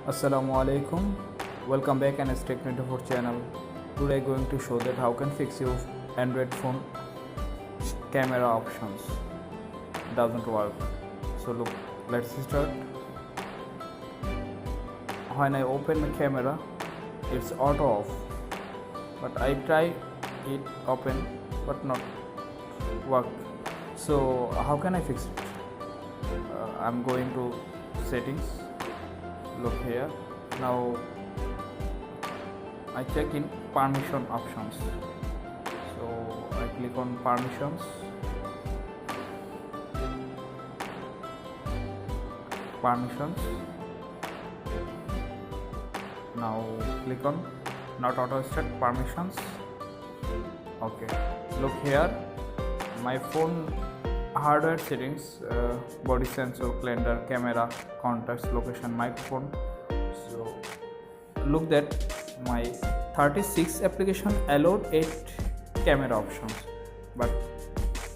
Assalamu alaikum. Welcome back and Tech 24 channel. Today I'm going to show that how can fix your Android phone camera options doesn't work. So look, let's start. When I open the camera, it's auto off. But I try it open but not work. So how can I fix it? I'm going to settings. Look here. Now I check in permission options. So I click on permissions. Now click on not auto start permissions. Okay, look here, my phone hardware settings, body sensor, calendar, camera, contacts, location, microphone. So look that my 36 application allowed 8 camera options, but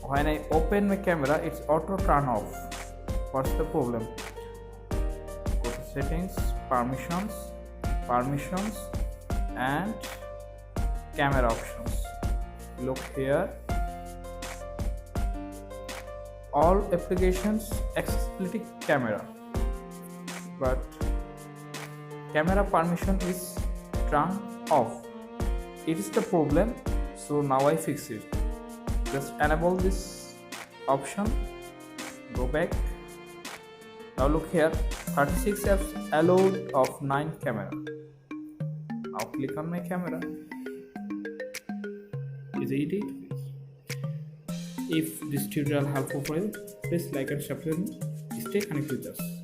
when I open my camera it's auto turn off. What's the problem? Go to settings, permissions and camera options. Look here, all applications accessibility camera, but camera permission is turned off. It is the problem. So now I fix it. Just enable this option, go back. Now look here, 36 apps allowed of 9 camera. Now click on my camera. Is it? If this tutorial helpful for you, please like and subscribe. Stay connected with us.